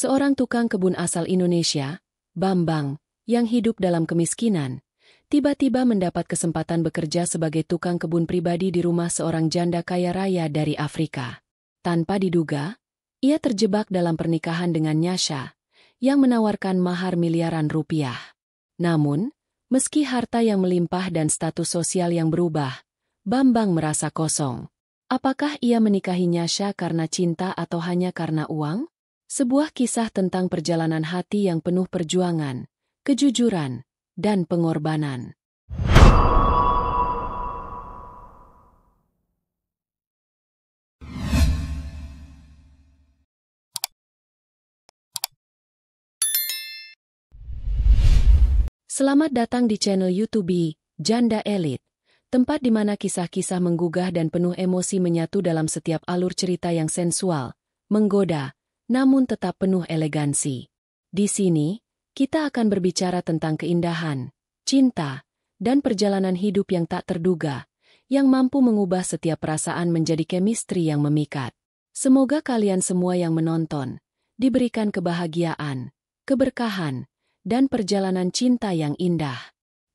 Seorang tukang kebun asal Indonesia, Bambang, yang hidup dalam kemiskinan, tiba-tiba mendapat kesempatan bekerja sebagai tukang kebun pribadi di rumah seorang janda kaya raya dari Afrika. Tanpa diduga, ia terjebak dalam pernikahan dengan Nyasha, yang menawarkan mahar miliaran rupiah. Namun, meski harta yang melimpah dan status sosial yang berubah, Bambang merasa kosong. Apakah ia menikahi Nyasha karena cinta atau hanya karena uang? Sebuah kisah tentang perjalanan hati yang penuh perjuangan, kejujuran, dan pengorbanan. Selamat datang di channel YouTube Janda Elite, tempat di mana kisah-kisah menggugah dan penuh emosi menyatu dalam setiap alur cerita yang sensual, menggoda, namun tetap penuh elegansi. Di sini, kita akan berbicara tentang keindahan, cinta, dan perjalanan hidup yang tak terduga, yang mampu mengubah setiap perasaan menjadi chemistry yang memikat. Semoga kalian semua yang menonton diberikan kebahagiaan, keberkahan, dan perjalanan cinta yang indah.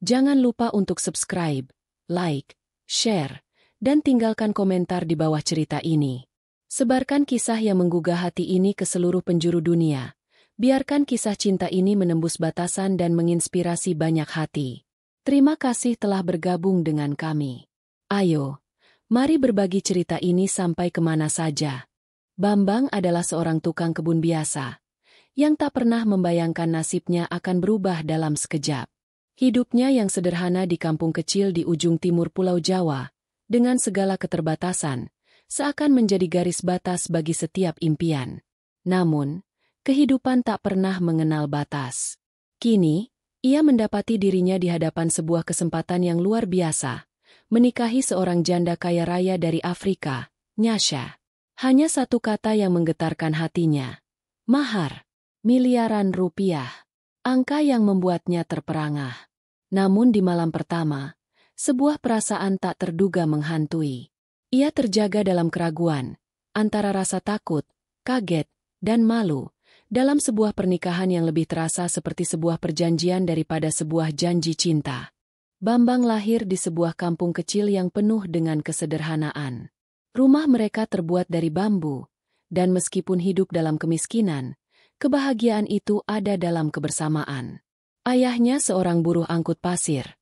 Jangan lupa untuk subscribe, like, share, dan tinggalkan komentar di bawah cerita ini. Sebarkan kisah yang menggugah hati ini ke seluruh penjuru dunia. Biarkan kisah cinta ini menembus batasan dan menginspirasi banyak hati. Terima kasih telah bergabung dengan kami. Ayo, mari berbagi cerita ini sampai kemana saja. Bambang adalah seorang tukang kebun biasa, yang tak pernah membayangkan nasibnya akan berubah dalam sekejap. Hidupnya yang sederhana di kampung kecil di ujung timur Pulau Jawa, dengan segala keterbatasan, seakan menjadi garis batas bagi setiap impian. Namun, kehidupan tak pernah mengenal batas. Kini, ia mendapati dirinya di hadapan sebuah kesempatan yang luar biasa, menikahi seorang janda kaya raya dari Afrika, Nyasha. Hanya satu kata yang menggetarkan hatinya. Mahar. Miliaran rupiah. Angka yang membuatnya terperangah. Namun di malam pertama, sebuah perasaan tak terduga menghantui. Ia terjaga dalam keraguan, antara rasa takut, kaget, dan malu, dalam sebuah pernikahan yang lebih terasa seperti sebuah perjanjian daripada sebuah janji cinta. Bambang lahir di sebuah kampung kecil yang penuh dengan kesederhanaan. Rumah mereka terbuat dari bambu, dan meskipun hidup dalam kemiskinan, kebahagiaan itu ada dalam kebersamaan. Ayahnya seorang buruh angkut pasir,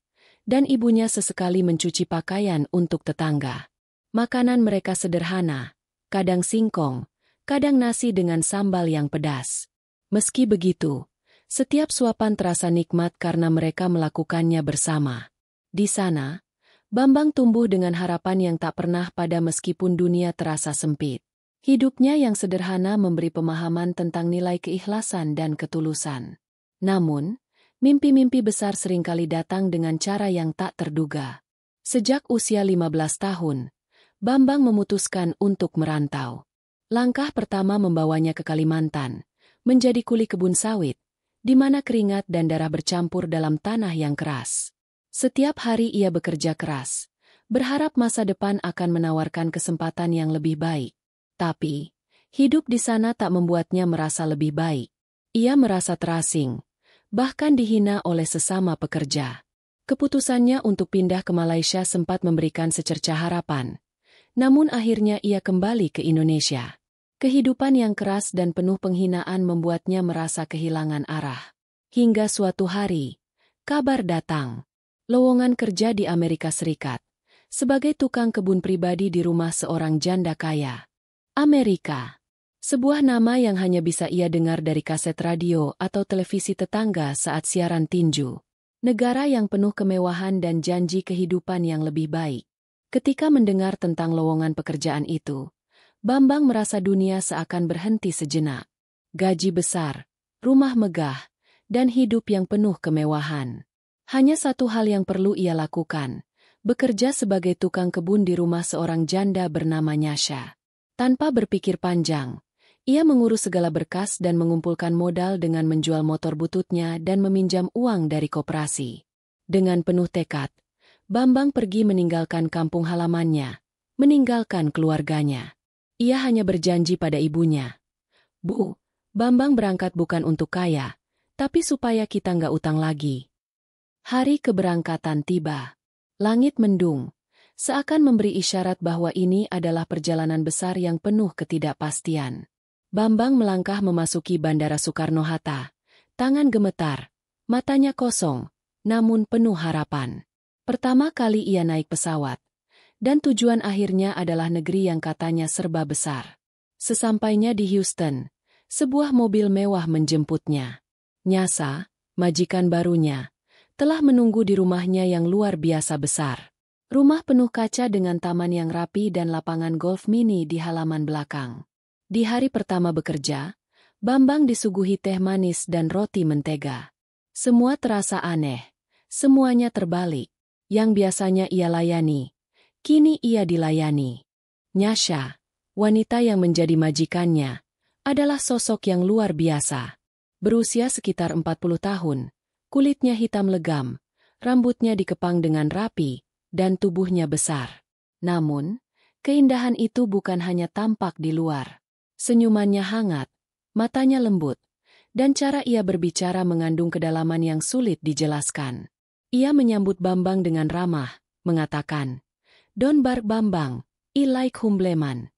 dan ibunya sesekali mencuci pakaian untuk tetangga. Makanan mereka sederhana, kadang singkong, kadang nasi dengan sambal yang pedas. Meski begitu, setiap suapan terasa nikmat karena mereka melakukannya bersama. Di sana, Bambang tumbuh dengan harapan yang tak pernah pada meskipun dunia terasa sempit. Hidupnya yang sederhana memberi pemahaman tentang nilai keikhlasan dan ketulusan. Namun, mimpi-mimpi besar seringkali datang dengan cara yang tak terduga. Sejak usia 15 tahun, Bambang memutuskan untuk merantau. Langkah pertama membawanya ke Kalimantan, menjadi kuli kebun sawit, di mana keringat dan darah bercampur dalam tanah yang keras. Setiap hari ia bekerja keras, berharap masa depan akan menawarkan kesempatan yang lebih baik. Tapi, hidup di sana tak membuatnya merasa lebih baik. Ia merasa terasing, bahkan dihina oleh sesama pekerja. Keputusannya untuk pindah ke Malaysia sempat memberikan secercah harapan. Namun akhirnya ia kembali ke Indonesia. Kehidupan yang keras dan penuh penghinaan membuatnya merasa kehilangan arah. Hingga suatu hari, kabar datang. Lowongan kerja di Amerika Serikat, sebagai tukang kebun pribadi di rumah seorang janda kaya. Amerika. Sebuah nama yang hanya bisa ia dengar dari kaset radio atau televisi tetangga saat siaran tinju. Negara yang penuh kemewahan dan janji kehidupan yang lebih baik. Ketika mendengar tentang lowongan pekerjaan itu, Bambang merasa dunia seakan berhenti sejenak. Gaji besar, rumah megah, dan hidup yang penuh kemewahan. Hanya satu hal yang perlu ia lakukan, bekerja sebagai tukang kebun di rumah seorang janda bernama Nyasha. Tanpa berpikir panjang, ia mengurus segala berkas dan mengumpulkan modal dengan menjual motor bututnya dan meminjam uang dari koperasi. Dengan penuh tekad, Bambang pergi meninggalkan kampung halamannya, meninggalkan keluarganya. Ia hanya berjanji pada ibunya, "Bu, Bambang berangkat bukan untuk kaya, tapi supaya kita nggak utang lagi. Hari keberangkatan tiba. Langit mendung, seakan memberi isyarat bahwa ini adalah perjalanan besar yang penuh ketidakpastian. Bambang melangkah memasuki Bandara Soekarno-Hatta. Tangan gemetar, matanya kosong, namun penuh harapan. Pertama kali ia naik pesawat, dan tujuan akhirnya adalah negeri yang katanya serba besar. Sesampainya di Houston, sebuah mobil mewah menjemputnya. Nyasa, majikan barunya, telah menunggu di rumahnya yang luar biasa besar. Rumah penuh kaca dengan taman yang rapi dan lapangan golf mini di halaman belakang. Di hari pertama bekerja, Bambang disuguhi teh manis dan roti mentega. Semua terasa aneh, semuanya terbalik. Yang biasanya ia layani, kini ia dilayani. Nyasha, wanita yang menjadi majikannya, adalah sosok yang luar biasa. Berusia sekitar 40 tahun, kulitnya hitam legam, rambutnya dikepang dengan rapi, dan tubuhnya besar. Namun, keindahan itu bukan hanya tampak di luar. Senyumannya hangat, matanya lembut, dan cara ia berbicara mengandung kedalaman yang sulit dijelaskan. Ia menyambut Bambang dengan ramah, mengatakan, "Don Bar Bambang, I like humbleman."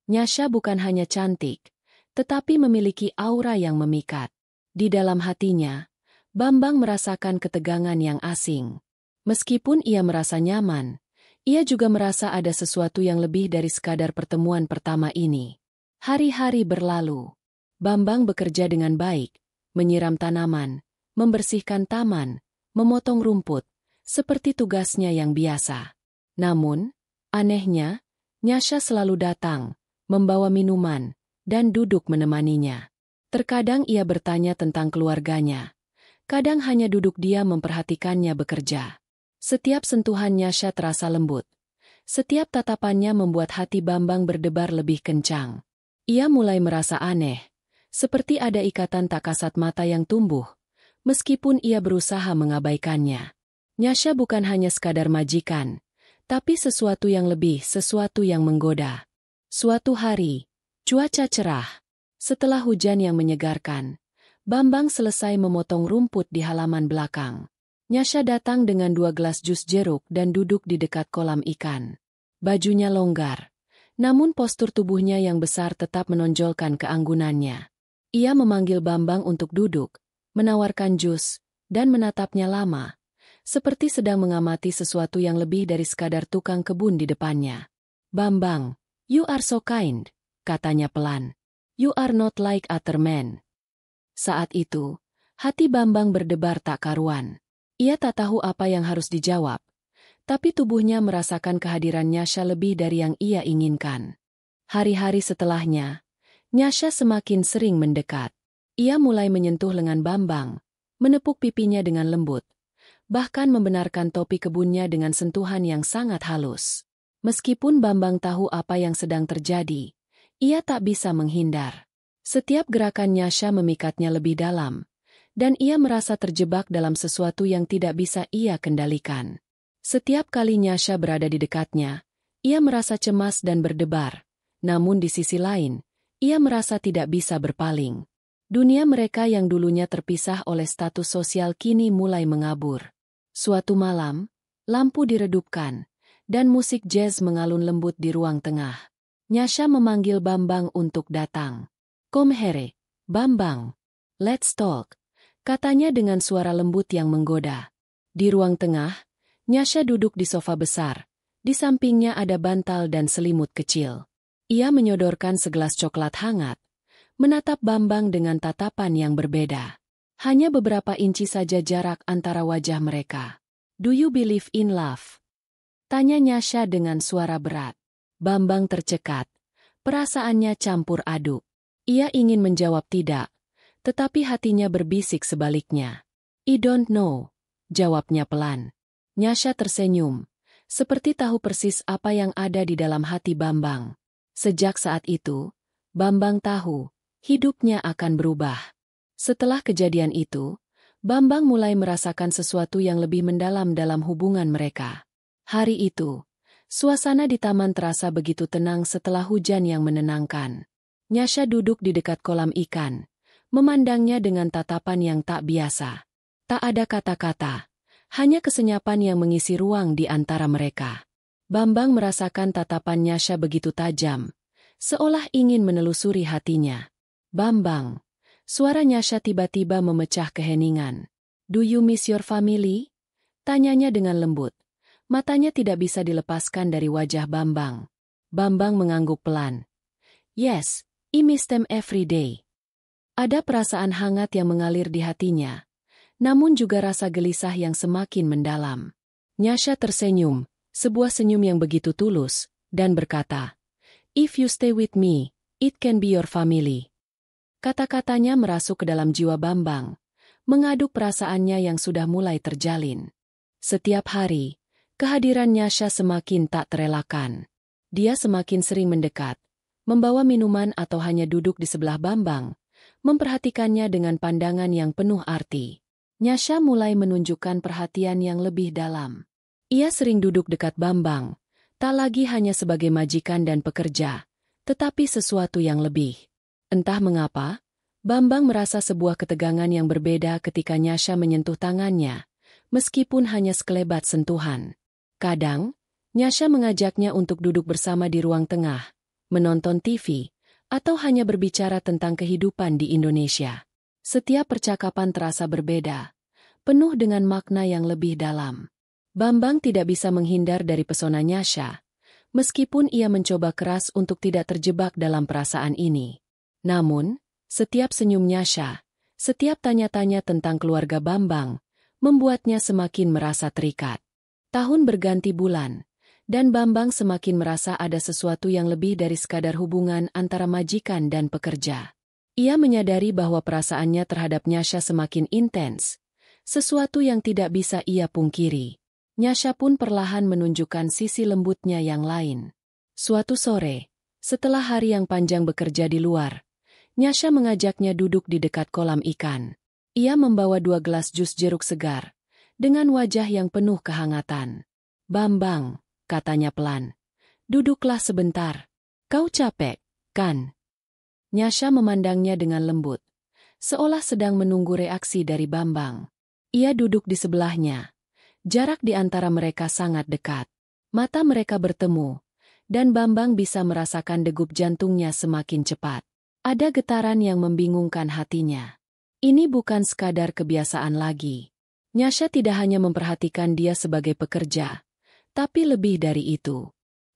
Nyasha bukan hanya cantik, tetapi memiliki aura yang memikat. Di dalam hatinya, Bambang merasakan ketegangan yang asing. Meskipun ia merasa nyaman, ia juga merasa ada sesuatu yang lebih dari sekadar pertemuan pertama ini. Hari-hari berlalu. Bambang bekerja dengan baik, menyiram tanaman, membersihkan taman, memotong rumput, seperti tugasnya yang biasa. Namun, anehnya, Nyasha selalu datang, membawa minuman, dan duduk menemaninya. Terkadang ia bertanya tentang keluarganya. Kadang hanya duduk diam memperhatikannya bekerja. Setiap sentuhan Nyasha terasa lembut. Setiap tatapannya membuat hati Bambang berdebar lebih kencang. Ia mulai merasa aneh, seperti ada ikatan tak kasat mata yang tumbuh, meskipun ia berusaha mengabaikannya. Nyasha bukan hanya sekadar majikan, tapi sesuatu yang lebih, sesuatu yang menggoda. Suatu hari, cuaca cerah. Setelah hujan yang menyegarkan, Bambang selesai memotong rumput di halaman belakang. Nyasha datang dengan 2 gelas jus jeruk dan duduk di dekat kolam ikan. Bajunya longgar, namun postur tubuhnya yang besar tetap menonjolkan keanggunannya. Ia memanggil Bambang untuk duduk, menawarkan jus, dan menatapnya lama, seperti sedang mengamati sesuatu yang lebih dari sekadar tukang kebun di depannya. "Bambang, you are so kind," katanya pelan. "You are not like other men." Saat itu, hati Bambang berdebar tak karuan. Ia tak tahu apa yang harus dijawab, tapi tubuhnya merasakan kehadiran Nyasha lebih dari yang ia inginkan. Hari-hari setelahnya, Nyasha semakin sering mendekat. Ia mulai menyentuh lengan Bambang, menepuk pipinya dengan lembut, bahkan membenarkan topi kebunnya dengan sentuhan yang sangat halus. Meskipun Bambang tahu apa yang sedang terjadi, ia tak bisa menghindar. Setiap gerakan Nyasha memikatnya lebih dalam, dan ia merasa terjebak dalam sesuatu yang tidak bisa ia kendalikan. Setiap kali Nyasha berada di dekatnya, ia merasa cemas dan berdebar, namun di sisi lain, ia merasa tidak bisa berpaling. Dunia mereka yang dulunya terpisah oleh status sosial kini mulai mengabur. Suatu malam, lampu diredupkan, dan musik jazz mengalun lembut di ruang tengah. Nyasha memanggil Bambang untuk datang. "Come here, Bambang. Let's talk," katanya dengan suara lembut yang menggoda. Di ruang tengah, Nyasha duduk di sofa besar. Di sampingnya ada bantal dan selimut kecil. Ia menyodorkan segelas coklat hangat, menatap Bambang dengan tatapan yang berbeda. Hanya beberapa inci saja jarak antara wajah mereka. "Do you believe in love?" tanya Nyasha dengan suara berat. Bambang tercekat. Perasaannya campur aduk. Ia ingin menjawab tidak, tetapi hatinya berbisik sebaliknya. "I don't know," jawabnya pelan. Nyasha tersenyum, seperti tahu persis apa yang ada di dalam hati Bambang. Sejak saat itu, Bambang tahu, hidupnya akan berubah. Setelah kejadian itu, Bambang mulai merasakan sesuatu yang lebih mendalam dalam hubungan mereka. Hari itu, suasana di taman terasa begitu tenang setelah hujan yang menenangkan. Nyasha duduk di dekat kolam ikan, memandangnya dengan tatapan yang tak biasa. Tak ada kata-kata, hanya kesenyapan yang mengisi ruang di antara mereka. Bambang merasakan tatapan Nyasha begitu tajam, seolah ingin menelusuri hatinya. Bambang, suara Nyasha tiba-tiba memecah keheningan. "Do you miss your family?" Tanyanya dengan lembut. Matanya tidak bisa dilepaskan dari wajah Bambang. Bambang mengangguk pelan. "Yes, I miss them every day." Ada perasaan hangat yang mengalir di hatinya, namun juga rasa gelisah yang semakin mendalam. Nyasha tersenyum, sebuah senyum yang begitu tulus, dan berkata, "If you stay with me, it can be your family." Kata-katanya merasuk ke dalam jiwa Bambang, mengaduk perasaannya yang sudah mulai terjalin. Setiap hari, kehadiran Nyasha semakin tak terelakkan. Dia semakin sering mendekat, membawa minuman atau hanya duduk di sebelah Bambang, memperhatikannya dengan pandangan yang penuh arti. Nyasha mulai menunjukkan perhatian yang lebih dalam. Ia sering duduk dekat Bambang, tak lagi hanya sebagai majikan dan pekerja, tetapi sesuatu yang lebih. Entah mengapa, Bambang merasa sebuah ketegangan yang berbeda ketika Nyasha menyentuh tangannya, meskipun hanya sekelebat sentuhan. Kadang, Nyasha mengajaknya untuk duduk bersama di ruang tengah, menonton TV, atau hanya berbicara tentang kehidupan di Indonesia. Setiap percakapan terasa berbeda, penuh dengan makna yang lebih dalam. Bambang tidak bisa menghindar dari pesona Nyasha, meskipun ia mencoba keras untuk tidak terjebak dalam perasaan ini. Namun, setiap senyum Nyasha, setiap tanya-tanya tentang keluarga Bambang, membuatnya semakin merasa terikat. Tahun berganti bulan, dan Bambang semakin merasa ada sesuatu yang lebih dari sekadar hubungan antara majikan dan pekerja. Ia menyadari bahwa perasaannya terhadap Nyasha semakin intens, sesuatu yang tidak bisa ia pungkiri. Nyasha pun perlahan menunjukkan sisi lembutnya yang lain. Suatu sore, setelah hari yang panjang bekerja di luar, Nyasha mengajaknya duduk di dekat kolam ikan. Ia membawa 2 gelas jus jeruk segar, dengan wajah yang penuh kehangatan. "Bambang," katanya pelan, "duduklah sebentar. Kau capek, kan?" Nyasha memandangnya dengan lembut, seolah sedang menunggu reaksi dari Bambang. Ia duduk di sebelahnya. Jarak di antara mereka sangat dekat. Mata mereka bertemu, dan Bambang bisa merasakan degup jantungnya semakin cepat. Ada getaran yang membingungkan hatinya. Ini bukan sekadar kebiasaan lagi. Nyasha tidak hanya memperhatikan dia sebagai pekerja, tapi lebih dari itu.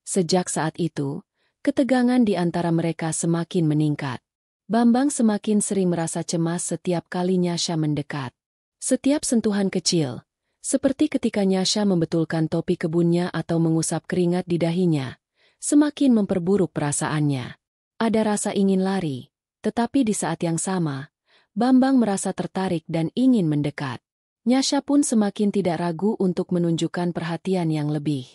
Sejak saat itu, ketegangan di antara mereka semakin meningkat. Bambang semakin sering merasa cemas setiap kali Nyasha mendekat. Setiap sentuhan kecil, seperti ketika Nyasha membetulkan topi kebunnya atau mengusap keringat di dahinya, semakin memperburuk perasaannya. Ada rasa ingin lari, tetapi di saat yang sama, Bambang merasa tertarik dan ingin mendekat. Nyasha pun semakin tidak ragu untuk menunjukkan perhatian yang lebih.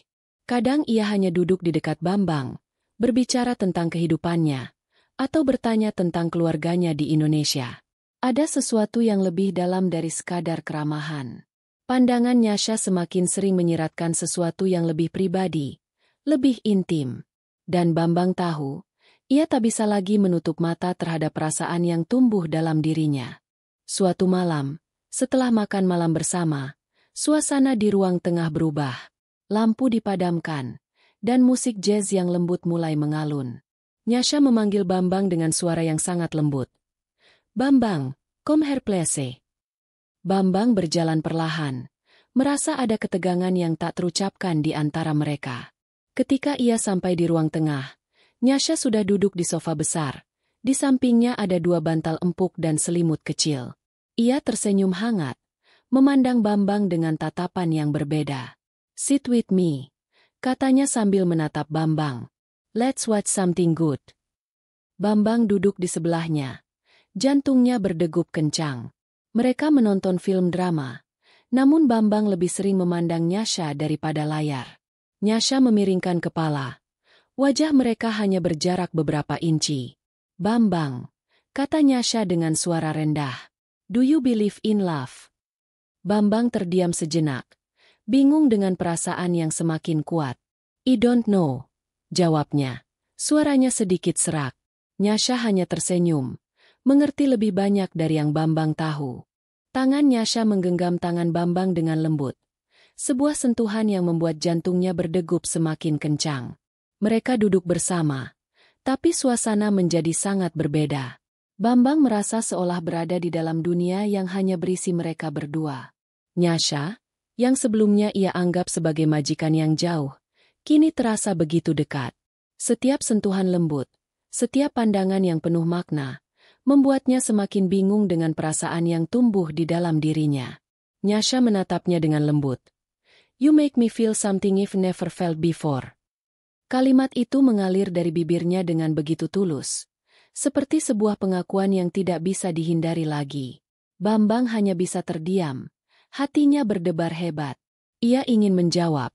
Kadang ia hanya duduk di dekat Bambang, berbicara tentang kehidupannya, atau bertanya tentang keluarganya di Indonesia. Ada sesuatu yang lebih dalam dari sekadar keramahan. Pandangan Nyasha semakin sering menyiratkan sesuatu yang lebih pribadi, lebih intim. Dan Bambang tahu, ia tak bisa lagi menutup mata terhadap perasaan yang tumbuh dalam dirinya. Suatu malam, setelah makan malam bersama, suasana di ruang tengah berubah. Lampu dipadamkan, dan musik jazz yang lembut mulai mengalun. Nyasha memanggil Bambang dengan suara yang sangat lembut. "Bambang, come here please." Bambang berjalan perlahan, merasa ada ketegangan yang tak terucapkan di antara mereka. Ketika ia sampai di ruang tengah, Nyasha sudah duduk di sofa besar. Di sampingnya ada 2 bantal empuk dan selimut kecil. Ia tersenyum hangat, memandang Bambang dengan tatapan yang berbeda. "Sit with me," katanya sambil menatap Bambang. "Let's watch something good." Bambang duduk di sebelahnya. Jantungnya berdegup kencang. Mereka menonton film drama, namun Bambang lebih sering memandang Nyasha daripada layar. Nyasha memiringkan kepala. Wajah mereka hanya berjarak beberapa inci. "Bambang," kata Nyasha dengan suara rendah, "do you believe in love?" Bambang terdiam sejenak, bingung dengan perasaan yang semakin kuat. "I don't know," jawabnya. Suaranya sedikit serak. Nyasha hanya tersenyum, mengerti lebih banyak dari yang Bambang tahu. Tangan Nyasha menggenggam tangan Bambang dengan lembut. Sebuah sentuhan yang membuat jantungnya berdegup semakin kencang. Mereka duduk bersama, tapi suasana menjadi sangat berbeda. Bambang merasa seolah berada di dalam dunia yang hanya berisi mereka berdua. Nyasha, yang sebelumnya ia anggap sebagai majikan yang jauh, kini terasa begitu dekat. Setiap sentuhan lembut, setiap pandangan yang penuh makna, membuatnya semakin bingung dengan perasaan yang tumbuh di dalam dirinya. Nyasha menatapnya dengan lembut. "You make me feel something I've never felt before." Kalimat itu mengalir dari bibirnya dengan begitu tulus, seperti sebuah pengakuan yang tidak bisa dihindari lagi. Bambang hanya bisa terdiam, hatinya berdebar hebat. Ia ingin menjawab,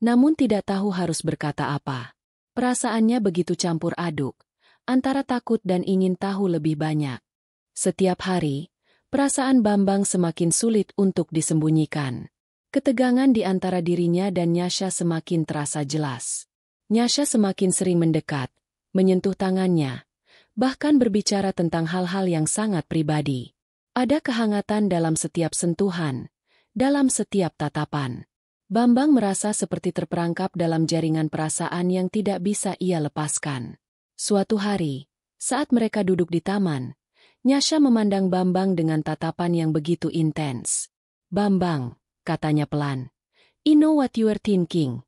namun tidak tahu harus berkata apa. Perasaannya begitu campur aduk, antara takut dan ingin tahu lebih banyak. Setiap hari, perasaan Bambang semakin sulit untuk disembunyikan. Ketegangan di antara dirinya dan Nyasha semakin terasa jelas. Nyasha semakin sering mendekat, menyentuh tangannya, bahkan berbicara tentang hal-hal yang sangat pribadi. Ada kehangatan dalam setiap sentuhan, dalam setiap tatapan. Bambang merasa seperti terperangkap dalam jaringan perasaan yang tidak bisa ia lepaskan. Suatu hari, saat mereka duduk di taman, Nyasha memandang Bambang dengan tatapan yang begitu intens. "Bambang," katanya pelan, "I know what you are thinking."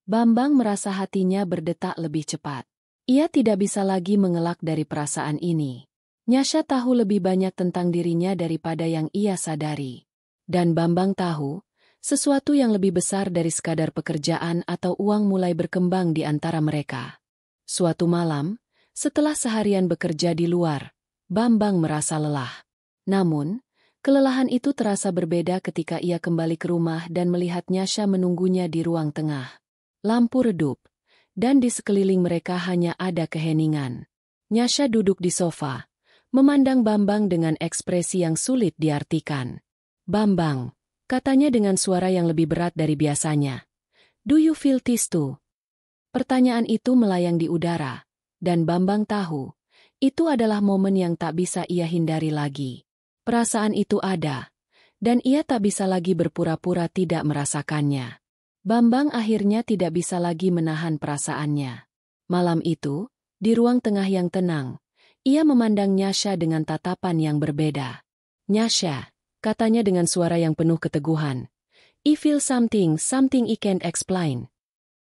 Bambang merasa hatinya berdetak lebih cepat. Ia tidak bisa lagi mengelak dari perasaan ini. Nyasha tahu lebih banyak tentang dirinya daripada yang ia sadari. Dan Bambang tahu, sesuatu yang lebih besar dari sekadar pekerjaan atau uang mulai berkembang di antara mereka. Suatu malam, setelah seharian bekerja di luar, Bambang merasa lelah. Namun, kelelahan itu terasa berbeda ketika ia kembali ke rumah dan melihat Nyasha menunggunya di ruang tengah. Lampu redup, dan di sekeliling mereka hanya ada keheningan. Nyasha duduk di sofa, memandang Bambang dengan ekspresi yang sulit diartikan. "Bambang," katanya dengan suara yang lebih berat dari biasanya. "Do you feel this too?" Pertanyaan itu melayang di udara, dan Bambang tahu, itu adalah momen yang tak bisa ia hindari lagi. Perasaan itu ada, dan ia tak bisa lagi berpura-pura tidak merasakannya. Bambang akhirnya tidak bisa lagi menahan perasaannya. Malam itu, di ruang tengah yang tenang, ia memandang Nyasha dengan tatapan yang berbeda. "Nyasha," katanya dengan suara yang penuh keteguhan, "I feel something I can't explain."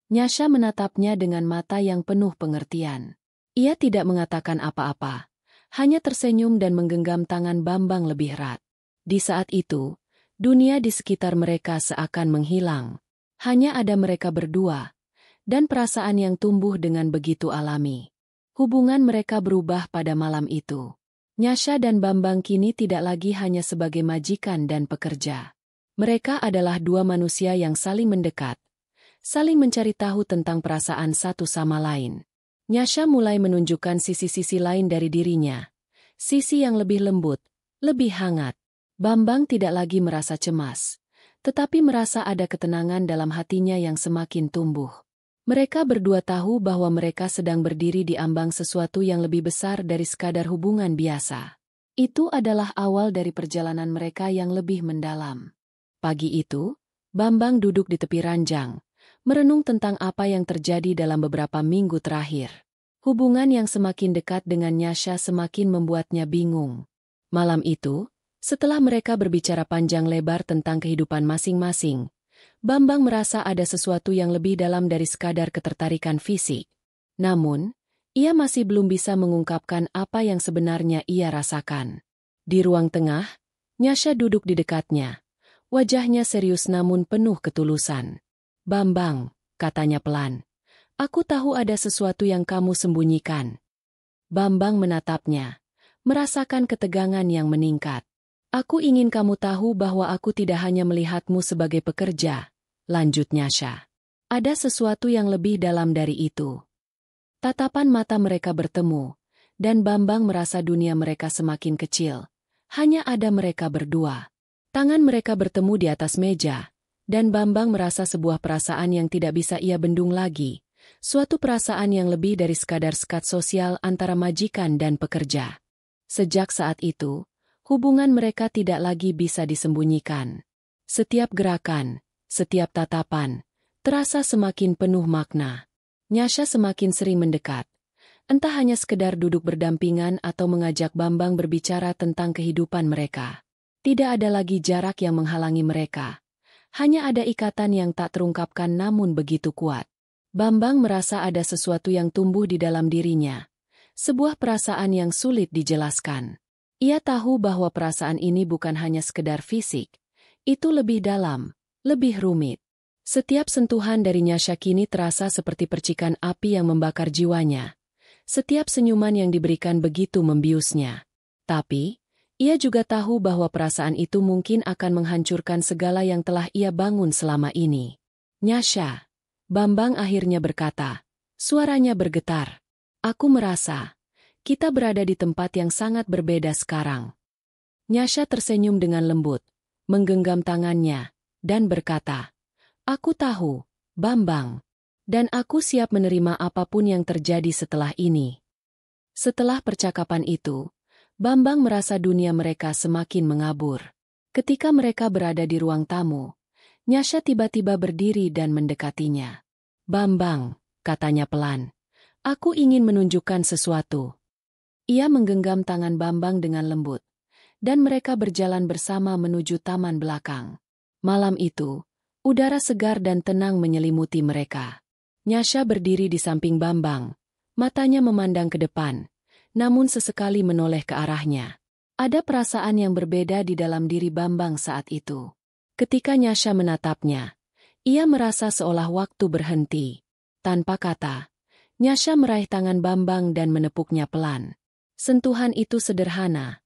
Nyasha menatapnya dengan mata yang penuh pengertian. Ia tidak mengatakan apa-apa, hanya tersenyum dan menggenggam tangan Bambang lebih erat. Di saat itu, dunia di sekitar mereka seakan menghilang. Hanya ada mereka berdua, dan perasaan yang tumbuh dengan begitu alami. Hubungan mereka berubah pada malam itu. Nyasha dan Bambang kini tidak lagi hanya sebagai majikan dan pekerja. Mereka adalah dua manusia yang saling mendekat, saling mencari tahu tentang perasaan satu sama lain. Nyasha mulai menunjukkan sisi-sisi lain dari dirinya, sisi yang lebih lembut, lebih hangat. Bambang tidak lagi merasa cemas, tetapi merasa ada ketenangan dalam hatinya yang semakin tumbuh. Mereka berdua tahu bahwa mereka sedang berdiri di ambang sesuatu yang lebih besar dari sekadar hubungan biasa. Itu adalah awal dari perjalanan mereka yang lebih mendalam. Pagi itu, Bambang duduk di tepi ranjang, merenung tentang apa yang terjadi dalam beberapa minggu terakhir. Hubungan yang semakin dekat dengan Nyasha semakin membuatnya bingung. Malam itu, setelah mereka berbicara panjang lebar tentang kehidupan masing-masing, Bambang merasa ada sesuatu yang lebih dalam dari sekadar ketertarikan fisik. Namun, ia masih belum bisa mengungkapkan apa yang sebenarnya ia rasakan. Di ruang tengah, Nyasha duduk di dekatnya. Wajahnya serius namun penuh ketulusan. "Bambang," katanya pelan, "aku tahu ada sesuatu yang kamu sembunyikan." Bambang menatapnya, merasakan ketegangan yang meningkat. "Aku ingin kamu tahu bahwa aku tidak hanya melihatmu sebagai pekerja," lanjut Nyasha. "Ada sesuatu yang lebih dalam dari itu." Tatapan mata mereka bertemu, dan Bambang merasa dunia mereka semakin kecil. Hanya ada mereka berdua. Tangan mereka bertemu di atas meja, dan Bambang merasa sebuah perasaan yang tidak bisa ia bendung lagi. Suatu perasaan yang lebih dari sekadar sekat sosial antara majikan dan pekerja. Sejak saat itu, hubungan mereka tidak lagi bisa disembunyikan. Setiap gerakan, setiap tatapan, terasa semakin penuh makna. Nyasha semakin sering mendekat. Entah hanya sekedar duduk berdampingan atau mengajak Bambang berbicara tentang kehidupan mereka. Tidak ada lagi jarak yang menghalangi mereka. Hanya ada ikatan yang tak terungkapkan namun begitu kuat. Bambang merasa ada sesuatu yang tumbuh di dalam dirinya. Sebuah perasaan yang sulit dijelaskan. Ia tahu bahwa perasaan ini bukan hanya sekedar fisik. Itu lebih dalam, lebih rumit. Setiap sentuhan dari Nyasha kini terasa seperti percikan api yang membakar jiwanya. Setiap senyuman yang diberikan begitu membiusnya. Tapi, ia juga tahu bahwa perasaan itu mungkin akan menghancurkan segala yang telah ia bangun selama ini. Nyasha, Bambang akhirnya berkata. Suaranya bergetar. Aku merasa, kita berada di tempat yang sangat berbeda sekarang. Nyasha tersenyum dengan lembut, menggenggam tangannya, dan berkata, Aku tahu, Bambang. Dan aku siap menerima apapun yang terjadi setelah ini. Setelah percakapan itu, Bambang merasa dunia mereka semakin mengabur. Ketika mereka berada di ruang tamu, Nyasha tiba-tiba berdiri dan mendekatinya. Bambang, katanya pelan, aku ingin menunjukkan sesuatu. Ia menggenggam tangan Bambang dengan lembut, dan mereka berjalan bersama menuju taman belakang. Malam itu, udara segar dan tenang menyelimuti mereka. Nyasha berdiri di samping Bambang, matanya memandang ke depan, namun sesekali menoleh ke arahnya. Ada perasaan yang berbeda di dalam diri Bambang saat itu. Ketika Nyasha menatapnya, ia merasa seolah waktu berhenti. Tanpa kata, Nyasha meraih tangan Bambang dan menepuknya pelan. Sentuhan itu sederhana,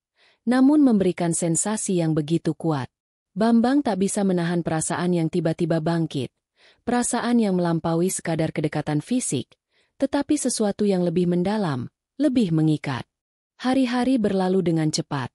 namun memberikan sensasi yang begitu kuat. Bambang tak bisa menahan perasaan yang tiba-tiba bangkit. Perasaan yang melampaui sekadar kedekatan fisik, tetapi sesuatu yang lebih mendalam, lebih mengikat. Hari-hari berlalu dengan cepat,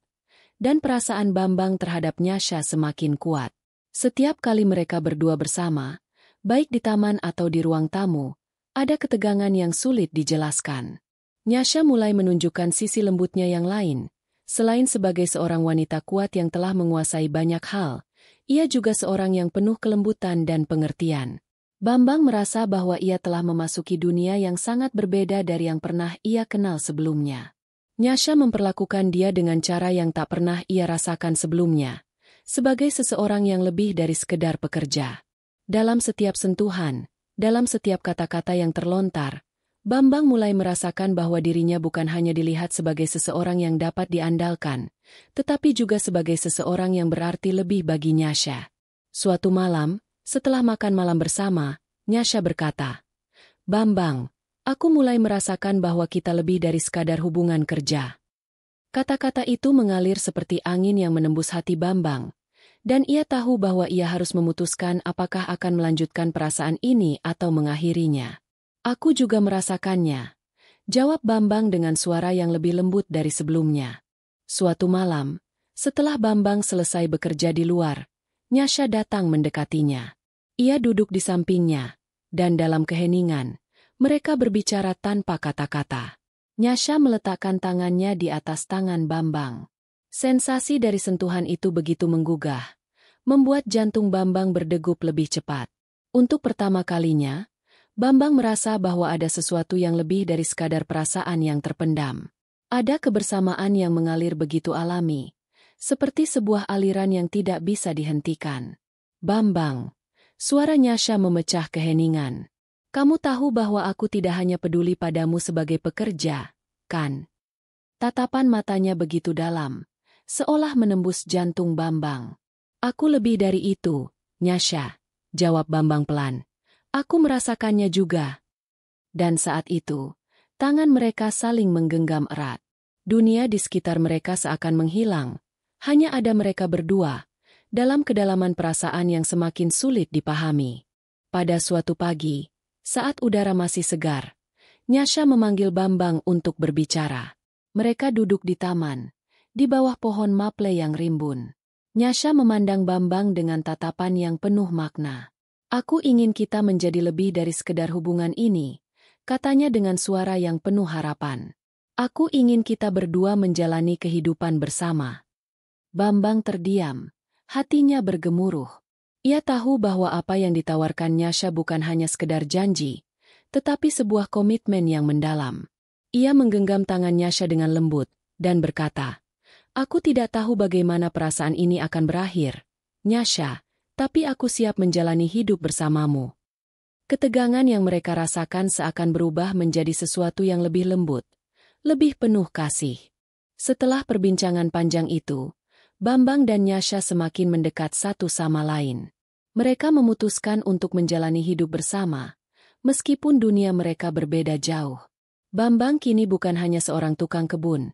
dan perasaan Bambang terhadap Nyasha semakin kuat. Setiap kali mereka berdua bersama, baik di taman atau di ruang tamu, ada ketegangan yang sulit dijelaskan. Nyasha mulai menunjukkan sisi lembutnya yang lain. Selain sebagai seorang wanita kuat yang telah menguasai banyak hal, ia juga seorang yang penuh kelembutan dan pengertian. Bambang merasa bahwa ia telah memasuki dunia yang sangat berbeda dari yang pernah ia kenal sebelumnya. Nyasha memperlakukan dia dengan cara yang tak pernah ia rasakan sebelumnya, sebagai seseorang yang lebih dari sekedar pekerja. Dalam setiap sentuhan, dalam setiap kata-kata yang terlontar, Bambang mulai merasakan bahwa dirinya bukan hanya dilihat sebagai seseorang yang dapat diandalkan, tetapi juga sebagai seseorang yang berarti lebih bagi Nyasha. Suatu malam, setelah makan malam bersama, Nyasha berkata, Bambang, aku mulai merasakan bahwa kita lebih dari sekadar hubungan kerja. Kata-kata itu mengalir seperti angin yang menembus hati Bambang, dan ia tahu bahwa ia harus memutuskan apakah akan melanjutkan perasaan ini atau mengakhirinya. Aku juga merasakannya, jawab Bambang dengan suara yang lebih lembut dari sebelumnya. Suatu malam, setelah Bambang selesai bekerja di luar, Nyasha datang mendekatinya. Ia duduk di sampingnya, dan dalam keheningan, mereka berbicara tanpa kata-kata. Nyasha meletakkan tangannya di atas tangan Bambang. Sensasi dari sentuhan itu begitu menggugah, membuat jantung Bambang berdegup lebih cepat. Untuk pertama kalinya, Bambang merasa bahwa ada sesuatu yang lebih dari sekadar perasaan yang terpendam. Ada kebersamaan yang mengalir begitu alami, seperti sebuah aliran yang tidak bisa dihentikan. Bambang, suara Nyasha memecah keheningan. Kamu tahu bahwa aku tidak hanya peduli padamu sebagai pekerja, kan? Tatapan matanya begitu dalam, seolah menembus jantung Bambang. Aku lebih dari itu, Nyasha, jawab Bambang pelan. Aku merasakannya juga. Dan saat itu, tangan mereka saling menggenggam erat. Dunia di sekitar mereka seakan menghilang. Hanya ada mereka berdua, dalam kedalaman perasaan yang semakin sulit dipahami. Pada suatu pagi, saat udara masih segar, Nyasha memanggil Bambang untuk berbicara. Mereka duduk di taman, di bawah pohon maple yang rimbun. Nyasha memandang Bambang dengan tatapan yang penuh makna. Aku ingin kita menjadi lebih dari sekedar hubungan ini, katanya dengan suara yang penuh harapan. Aku ingin kita berdua menjalani kehidupan bersama. Bambang terdiam. Hatinya bergemuruh. Ia tahu bahwa apa yang ditawarkan Nyasha bukan hanya sekedar janji, tetapi sebuah komitmen yang mendalam. Ia menggenggam tangan Nyasha dengan lembut, dan berkata, "Aku tidak tahu bagaimana perasaan ini akan berakhir, Nyasha, tapi aku siap menjalani hidup bersamamu." Ketegangan yang mereka rasakan seakan berubah menjadi sesuatu yang lebih lembut, lebih penuh kasih. Setelah perbincangan panjang itu, Bambang dan Nyasha semakin mendekat satu sama lain. Mereka memutuskan untuk menjalani hidup bersama, meskipun dunia mereka berbeda jauh. Bambang kini bukan hanya seorang tukang kebun,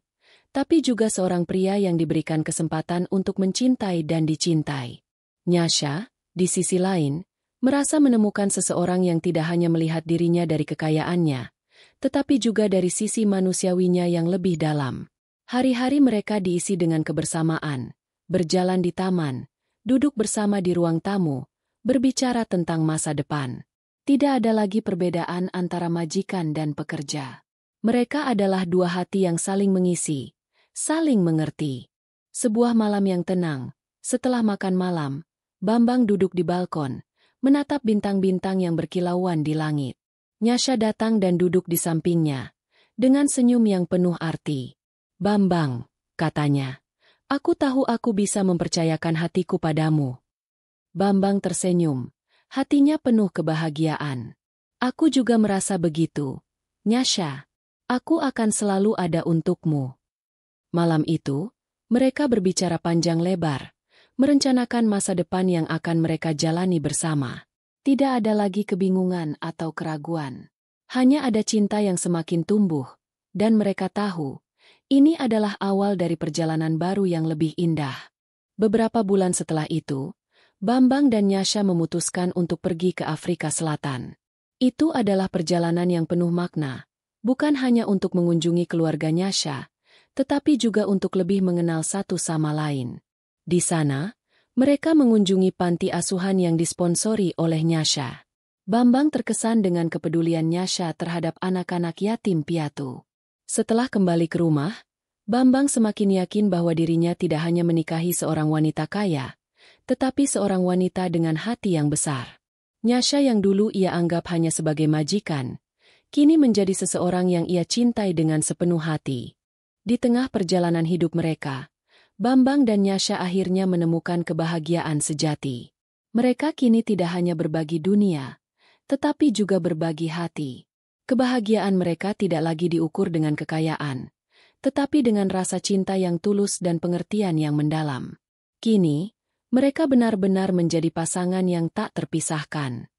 tapi juga seorang pria yang diberikan kesempatan untuk mencintai dan dicintai. Nyasha, di sisi lain, merasa menemukan seseorang yang tidak hanya melihat dirinya dari kekayaannya, tetapi juga dari sisi manusiawinya yang lebih dalam. Hari-hari mereka diisi dengan kebersamaan, berjalan di taman, duduk bersama di ruang tamu, berbicara tentang masa depan. Tidak ada lagi perbedaan antara majikan dan pekerja. Mereka adalah dua hati yang saling mengisi, saling mengerti. Sebuah malam yang tenang, setelah makan malam, Bambang duduk di balkon, menatap bintang-bintang yang berkilauan di langit. Nyasha datang dan duduk di sampingnya, dengan senyum yang penuh arti. "Bambang," katanya, "aku tahu aku bisa mempercayakan hatiku padamu." Bambang tersenyum, hatinya penuh kebahagiaan. "Aku juga merasa begitu, Nyasha. Aku akan selalu ada untukmu." Malam itu, mereka berbicara panjang lebar, merencanakan masa depan yang akan mereka jalani bersama. Tidak ada lagi kebingungan atau keraguan. Hanya ada cinta yang semakin tumbuh, dan mereka tahu, ini adalah awal dari perjalanan baru yang lebih indah. Beberapa bulan setelah itu, Bambang dan Nyasha memutuskan untuk pergi ke Afrika Selatan. Itu adalah perjalanan yang penuh makna, bukan hanya untuk mengunjungi keluarga Nyasha, tetapi juga untuk lebih mengenal satu sama lain. Di sana, mereka mengunjungi panti asuhan yang disponsori oleh Nyasha. Bambang terkesan dengan kepedulian Nyasha terhadap anak-anak yatim piatu. Setelah kembali ke rumah, Bambang semakin yakin bahwa dirinya tidak hanya menikahi seorang wanita kaya, tetapi seorang wanita dengan hati yang besar. Nyasha yang dulu ia anggap hanya sebagai majikan, kini menjadi seseorang yang ia cintai dengan sepenuh hati. Di tengah perjalanan hidup mereka, Bambang dan Nyasha akhirnya menemukan kebahagiaan sejati. Mereka kini tidak hanya berbagi dunia, tetapi juga berbagi hati. Kebahagiaan mereka tidak lagi diukur dengan kekayaan, tetapi dengan rasa cinta yang tulus dan pengertian yang mendalam. Kini, mereka benar-benar menjadi pasangan yang tak terpisahkan.